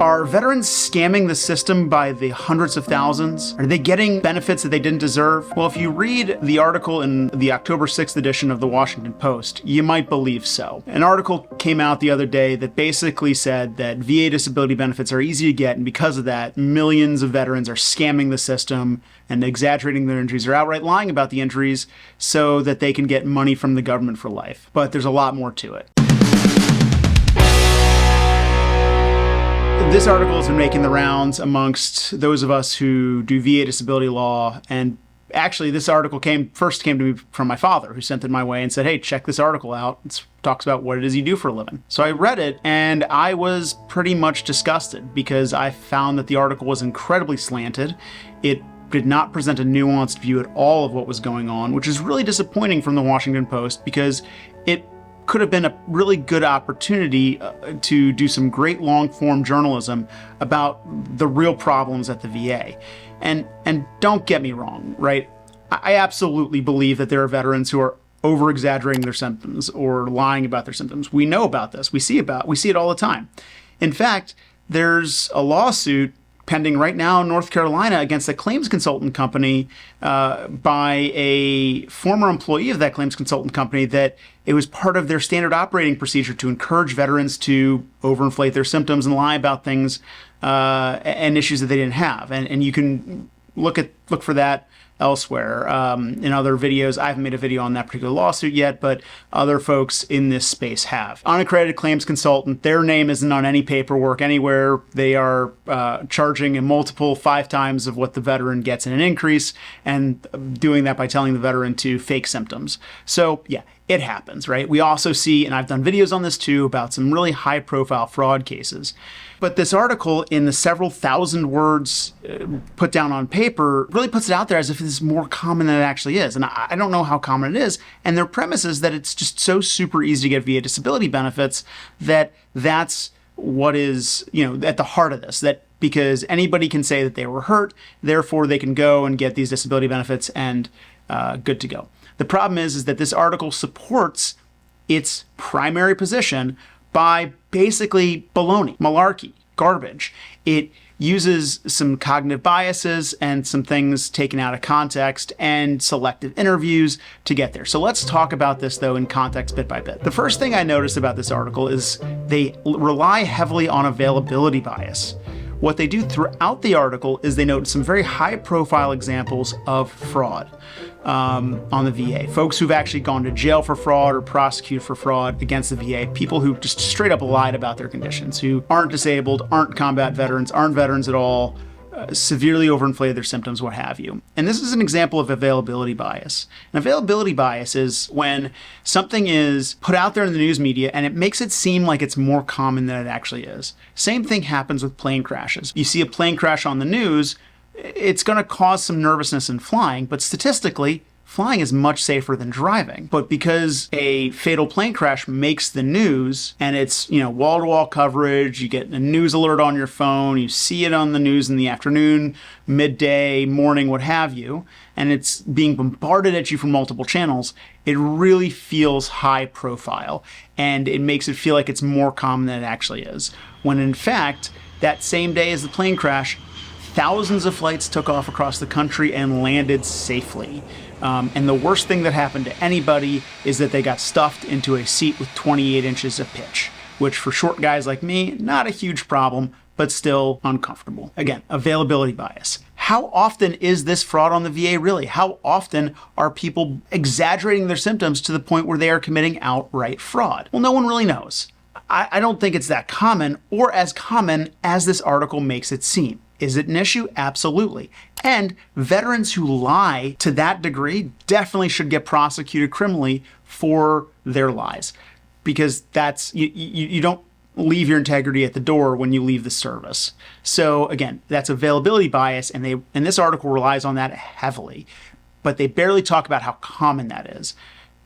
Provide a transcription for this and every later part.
Are veterans scamming the system by the hundreds of thousands? Are they getting benefits that they didn't deserve? Well, if you read the article in the October 6th edition of the Washington Post, you might believe so. An article came out the other day that basically said that VA disability benefits are easy to get, and because of that, millions of veterans are scamming the system and exaggerating their injuries or outright lying about the injuries so that they can get money from the government for life. But there's a lot more to it. This article has been making the rounds amongst those of us who do VA disability law, and actually this article first came to me from my father, who sent it my way and said, hey, check this article out. It talks about what it is you do for a living. So I read it, and I was pretty much disgusted because I found that the article was incredibly slanted. It did not present a nuanced view at all of what was going on, which is really disappointing from the Washington Post because it could have been a really good opportunity to do some great long-form journalism about the real problems at the VA. And don't get me wrong, right? I absolutely believe that there are veterans who are over-exaggerating their symptoms or lying about their symptoms. We know about this. We see it all the time. In fact, there's a lawsuit pending right now in North Carolina against a claims consultant company by a former employee of that claims consultant company that it was part of their standard operating procedure to encourage veterans to overinflate their symptoms and lie about things and issues that they didn't have. And you can look for that elsewhere in other videos. I haven't made a video on that particular lawsuit yet, but other folks in this space have. Unaccredited claims consultant, their name isn't on any paperwork anywhere. They are charging a multiple 5 times of what the veteran gets in an increase, and doing that by telling the veteran to fake symptoms. So yeah, it happens, right? We also see, and I've done videos on this too, about some really high profile fraud cases. But this article, in the several thousand words put down on paper, really puts it out there as if it's more common than it actually is. And I don't know how common it is. And their premise is that it's just so super easy to get VA disability benefits that that's what is, at the heart of this. That because anybody can say that they were hurt, therefore they can go and get these disability benefits and good to go. The problem is that this article supports its primary position by basically baloney, malarkey, garbage. It uses some cognitive biases and some things taken out of context and selective interviews to get there. So let's talk about this, though, in context bit by bit. The first thing I noticed about this article is they rely heavily on availability bias. What they do throughout the article is they note some very high-profile examples of fraud on the VA. Folks who've actually gone to jail for fraud or prosecuted for fraud against the VA. People who just straight up lied about their conditions, who aren't disabled, aren't combat veterans, aren't veterans at all, severely overinflated their symptoms, what have you. And this is an example of availability bias. And availability bias is when something is put out there in the news media and it makes it seem like it's more common than it actually is. Same thing happens with plane crashes. You see a plane crash on the news, it's going to cause some nervousness in flying, but statistically, flying is much safer than driving. But because a fatal plane crash makes the news and it's, wall-to-wall coverage, you get a news alert on your phone, you see it on the news in the afternoon, midday, morning, what have you, and it's being bombarded at you from multiple channels, it really feels high profile and it makes it feel like it's more common than it actually is. When in fact, that same day as the plane crash, thousands of flights took off across the country and landed safely. And the worst thing that happened to anybody is that they got stuffed into a seat with 28 inches of pitch, which for short guys like me, not a huge problem, but still uncomfortable. Again, availability bias. How often is this fraud on the VA really? How often are people exaggerating their symptoms to the point where they are committing outright fraud? Well, no one really knows. I don't think it's that common or as common as this article makes it seem. Is it an issue? Absolutely. And veterans who lie to that degree definitely should get prosecuted criminally for their lies, because that's you don't leave your integrity at the door when you leave the service. So again, that's availability bias, and this article relies on that heavily, but they barely talk about how common that is.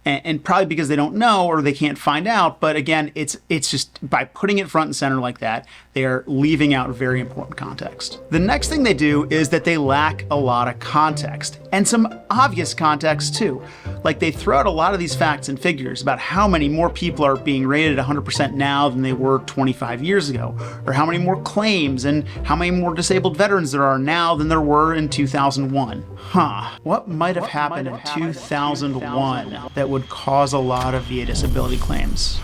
And probably because they don't know or they can't find out. But again, it's just by putting it front and center like that, they are leaving out very important context. The next thing they do is that they lack a lot of context, and some obvious context too. Like they throw out a lot of these facts and figures about how many more people are being rated 100% now than they were 25 years ago, or how many more claims and how many more disabled veterans there are now than there were in 2001. What might have happened in 2001 that would cause a lot of VA disability claims?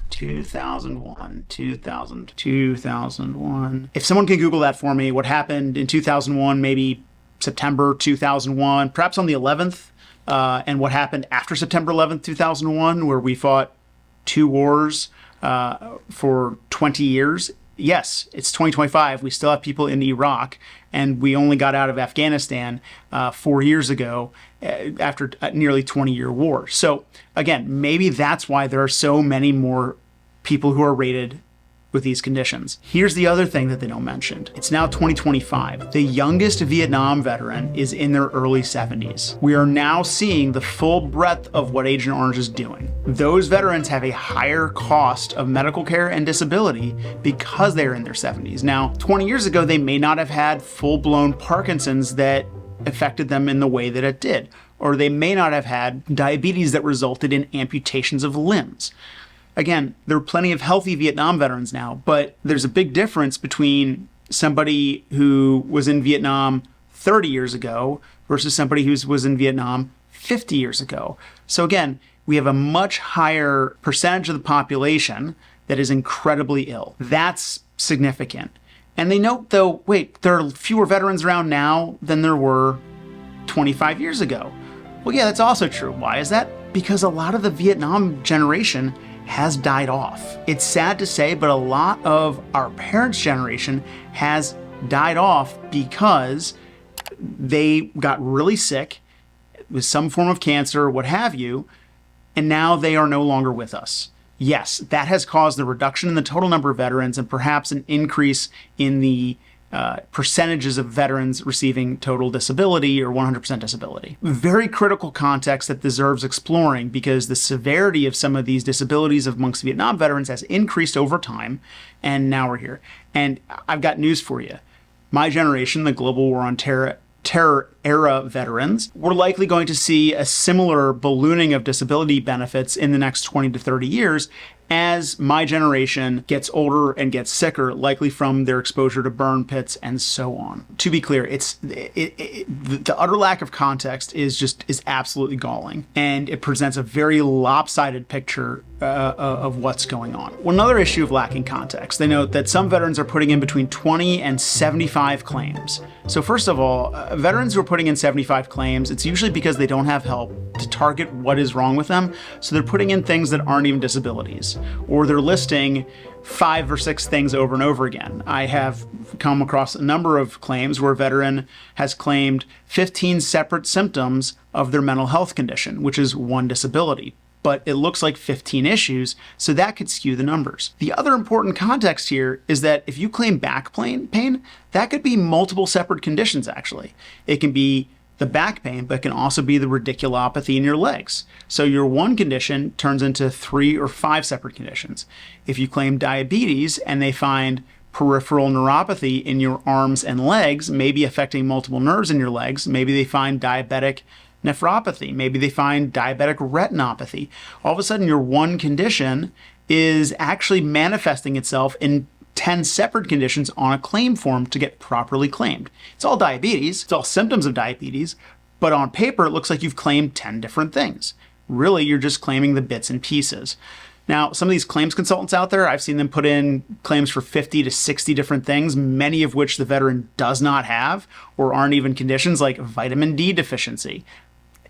2001. If someone can Google that for me, what happened in 2001, maybe September 2001, perhaps on the 11th, and what happened after September 11th, 2001, where we fought 2 wars for 20 years. Yes, it's 2025. We still have people in Iraq, and we only got out of Afghanistan 4 years ago after a nearly 20-year war. So again, maybe that's why there are so many more people who are rated with these conditions. Here's the other thing that they don't mention. It's now 2025. The youngest Vietnam veteran is in their early 70s. We are now seeing the full breadth of what Agent Orange is doing. Those veterans have a higher cost of medical care and disability because they're in their 70s. Now, 20 years ago, they may not have had full-blown Parkinson's that affected them in the way that it did, or they may not have had diabetes that resulted in amputations of limbs. Again, there are plenty of healthy Vietnam veterans now, but there's a big difference between somebody who was in Vietnam 30 years ago versus somebody who was in Vietnam 50 years ago. So again, we have a much higher percentage of the population that is incredibly ill. That's significant. And they note, though, wait, there are fewer veterans around now than there were 25 years ago. Well, yeah, that's also true. Why is that? Because a lot of the Vietnam generation has died off. It's sad to say, but a lot of our parents' generation has died off because they got really sick with some form of cancer, what have you, and now they are no longer with us. Yes, that has caused a reduction in the total number of veterans and perhaps an increase in the percentages of veterans receiving total disability or 100% disability. Very critical context that deserves exploring because the severity of some of these disabilities amongst Vietnam veterans has increased over time, and now we're here. And I've got news for you. My generation, the Global War on Terror era veterans, we're likely going to see a similar ballooning of disability benefits in the next 20 to 30 years as my generation gets older and gets sicker, likely from their exposure to burn pits and so on. To be clear, the utter lack of context is absolutely galling, and it presents a very lopsided picture of what's going on. Well, another issue of lacking context, they note that some veterans are putting in between 20 and 75 claims. So first of all, veterans who are putting in 75 claims, it's usually because they don't have help to target what is wrong with them. So they're putting in things that aren't even disabilities, or they're listing 5 or 6 things over and over again. I have come across a number of claims where a veteran has claimed 15 separate symptoms of their mental health condition, which is one disability. But it looks like 15 issues, so that could skew the numbers. The other important context here is that if you claim back pain, that could be multiple separate conditions, actually. It can be the back pain, but it can also be the radiculopathy in your legs. So your one condition turns into 3 or 5 separate conditions. If you claim diabetes and they find peripheral neuropathy in your arms and legs, maybe affecting multiple nerves in your legs, maybe they find diabetic nephropathy, maybe they find diabetic retinopathy. All of a sudden, your one condition is actually manifesting itself in 10 separate conditions on a claim form to get properly claimed. It's all diabetes, it's all symptoms of diabetes, but on paper, it looks like you've claimed 10 different things. Really, you're just claiming the bits and pieces. Now, some of these claims consultants out there, I've seen them put in claims for 50 to 60 different things, many of which the veteran does not have or aren't even conditions, like vitamin D deficiency.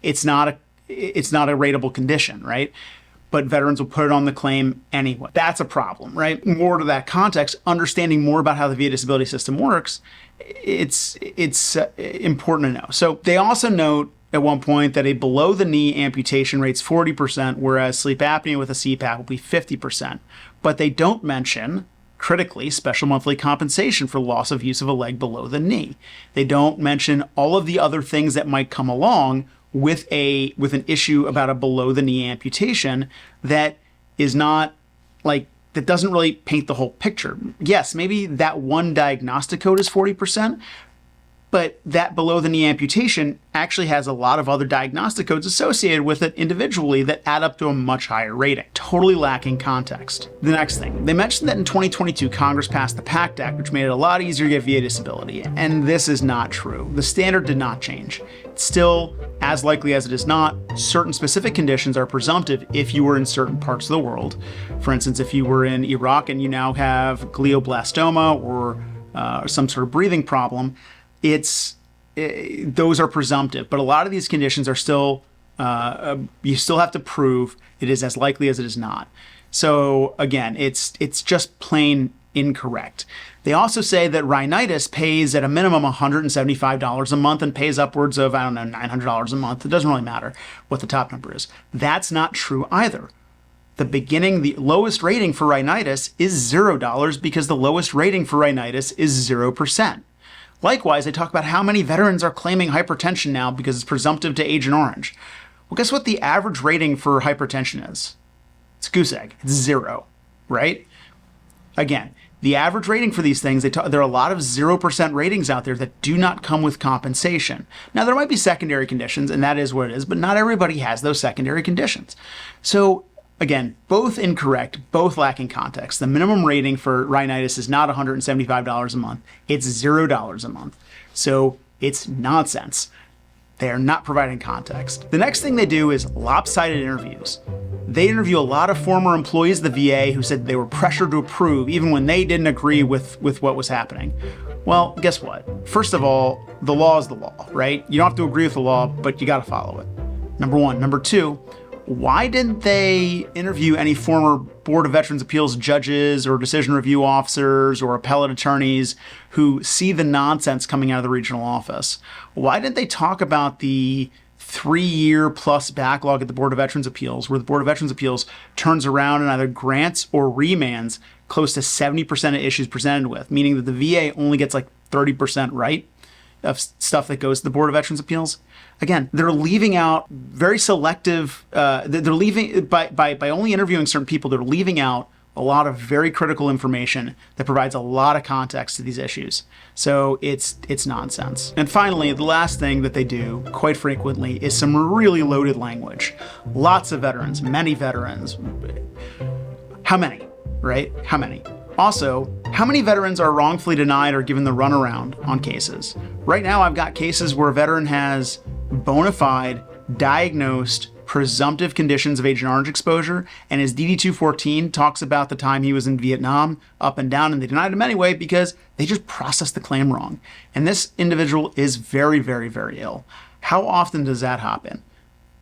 It's not a rateable condition, right? But veterans will put it on the claim anyway. That's a problem, right? More to that context, understanding more about how the VA disability system works, it's important to know. So they also note at one point that a below-the-knee amputation rate's 40%, whereas sleep apnea with a CPAP will be 50%. But they don't mention, critically, special monthly compensation for loss of use of a leg below the knee. They don't mention all of the other things that might come along with an issue about a below the knee amputation that is not like, that doesn't really paint the whole picture. Yes, maybe that one diagnostic code is 40%, but that below the knee amputation actually has a lot of other diagnostic codes associated with it individually that add up to a much higher rating. Totally lacking context. The next thing, they mentioned that in 2022, Congress passed the PACT Act, which made it a lot easier to get VA disability. And this is not true. The standard did not change. It's still, as likely as it is not, certain specific conditions are presumptive if you were in certain parts of the world. For instance, if you were in Iraq and you now have glioblastoma or some sort of breathing problem, those are presumptive, but a lot of these conditions are still, you still have to prove it is as likely as it is not. So again, it's just plain incorrect. They also say that rhinitis pays at a minimum $175 a month and pays upwards of, $900 a month. It doesn't really matter what the top number is. That's not true either. The lowest rating for rhinitis is $0 because the lowest rating for rhinitis is 0%. Likewise, they talk about how many veterans are claiming hypertension now because it's presumptive to Agent Orange. Well, guess what the average rating for hypertension is? It's goose egg. It's 0, right? Again, the average rating for these things, there are a lot of 0% ratings out there that do not come with compensation. Now, there might be secondary conditions, and that is what it is, but not everybody has those secondary conditions. So again, both incorrect, both lacking context. The minimum rating for rhinitis is not $175 a month. It's $0 a month. So it's nonsense. They are not providing context. The next thing they do is lopsided interviews. They interview a lot of former employees of the VA who said they were pressured to approve even when they didn't agree with what was happening. Well, guess what? First of all, the law is the law, right? You don't have to agree with the law, but you got to follow it. Number one. Number two, why didn't they interview any former Board of Veterans Appeals judges or decision review officers or appellate attorneys who see the nonsense coming out of the regional office? Why didn't they talk about the 3-year plus backlog at the Board of Veterans Appeals, where the Board of Veterans Appeals turns around and either grants or remands close to 70% of issues presented with, meaning that the VA only gets like 30% right of stuff that goes to the Board of Veterans Appeals? Again, they're leaving out very selective, they're leaving, by only interviewing certain people, they're leaving out a lot of very critical information that provides a lot of context to these issues. So it's nonsense. And finally, the last thing that they do quite frequently is some really loaded language. Lots of veterans, many veterans. How many, right? How many? Also, how many veterans are wrongfully denied or given the runaround on cases? Right now, I've got cases where a veteran has bona fide, diagnosed, presumptive conditions of Agent Orange exposure, and his DD-214 talks about the time he was in Vietnam, up and down, and they denied him anyway because they just processed the claim wrong. And this individual is very, very, very ill. How often does that happen?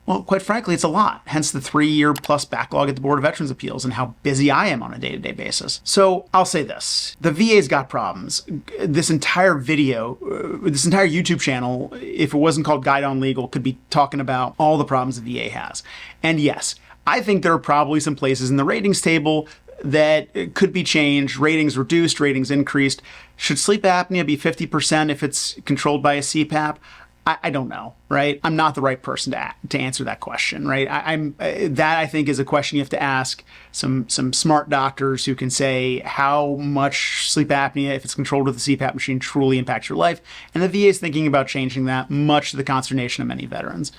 Well, quite frankly, it's a lot, hence the 3-year plus backlog at the Board of Veterans Appeals and how busy I am on a day-to-day basis. So I'll say this, the VA's got problems. This entire video, this entire YouTube channel, if it wasn't called Guidon Legal, could be talking about all the problems the VA has. And yes, I think there are probably some places in the ratings table that could be changed, ratings reduced, ratings increased. Should sleep apnea be 50% if it's controlled by a CPAP? I don't know, right? I'm not the right person to answer that question, right? I think is a question you have to ask some smart doctors who can say how much sleep apnea, if it's controlled with a CPAP machine, truly impacts your life. And the VA is thinking about changing that, much to the consternation of many veterans.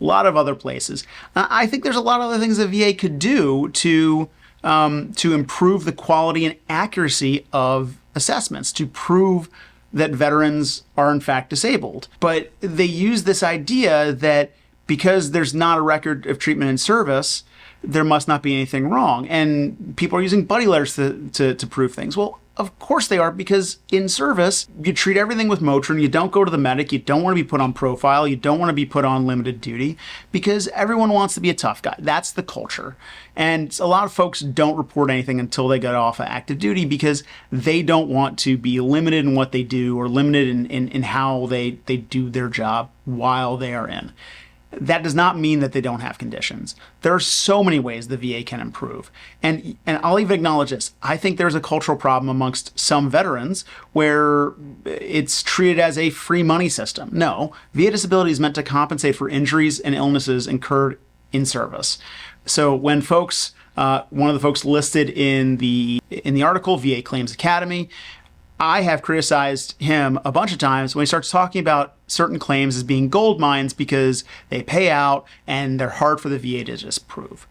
A lot of other places. I think there's a lot of other things the VA could do to improve the quality and accuracy of assessments, to prove that veterans are in fact disabled. But they use this idea that because there's not a record of treatment in service, there must not be anything wrong. And people are using buddy letters to prove things. Well, of course they are, because in service, you treat everything with Motrin. You don't go to the medic. You don't want to be put on profile. You don't want to be put on limited duty, because everyone wants to be a tough guy. That's the culture. And a lot of folks don't report anything until they get off of active duty because they don't want to be limited in what they do or limited in how they do their job while they are in. that does not mean that they don't have conditions. There are so many ways the VA can improve. And I'll even acknowledge this. I think there's a cultural problem amongst some veterans where it's treated as a free money system. No, VA disability is meant to compensate for injuries and illnesses incurred in service. So when folks, one of the folks listed in the article, VA Claims Academy, I have criticized him a bunch of times when he starts talking about certain claims as being gold mines because they pay out and they're hard for the VA to disprove.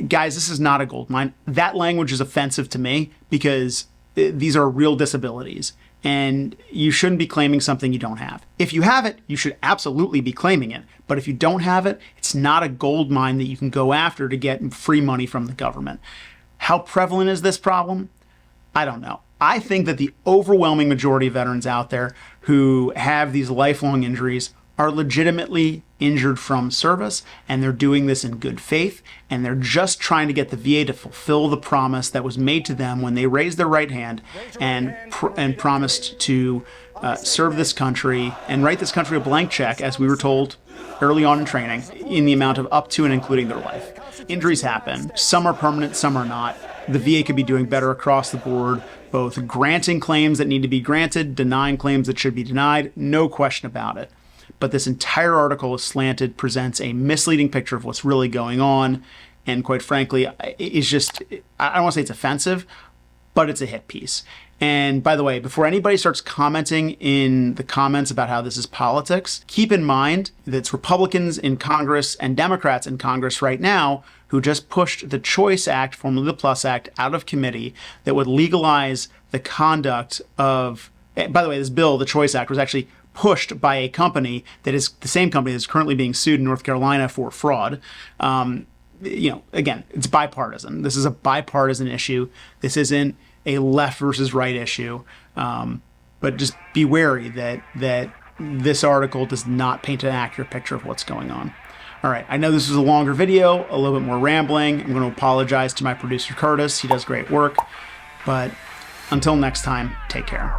Guys, this is not a gold mine. That language is offensive to me because these are real disabilities and you shouldn't be claiming something you don't have. If you have it, you should absolutely be claiming it. But if you don't have it, it's not a gold mine that you can go after to get free money from the government. How prevalent is this problem? I don't know. I think that the overwhelming majority of veterans out there who have these lifelong injuries are legitimately injured from service, and they're doing this in good faith, and they're just trying to get the VA to fulfill the promise that was made to them when they raised their right hand and promised to serve this country and write this country a blank check, as we were told early on in training, in the amount of up to and including their life. Injuries happen. Some are permanent, some are not. The VA could be doing better across the board, both granting claims that need to be granted, denying claims that should be denied, no question about it. But this entire article is slanted, presents a misleading picture of what's really going on, and quite frankly, it's just, I don't want to say it's offensive, but it's a hit piece. And by the way, before anybody starts commenting in the comments about how this is politics, keep in mind that it's Republicans in Congress and Democrats in Congress right now who just pushed the Choice Act, formerly the Plus Act, out of committee that would legalize the conduct of, by the way, this bill, the Choice Act, was actually pushed by a company that is the same company that's currently being sued in North Carolina for fraud. Again, it's bipartisan. This is a bipartisan issue. This isn't a left versus right issue. But just be wary that this article does not paint an accurate picture of what's going on. All right, I know this was a longer video, a little bit more rambling. I'm going to apologize to my producer, Curtis. He does great work. But until next time, take care.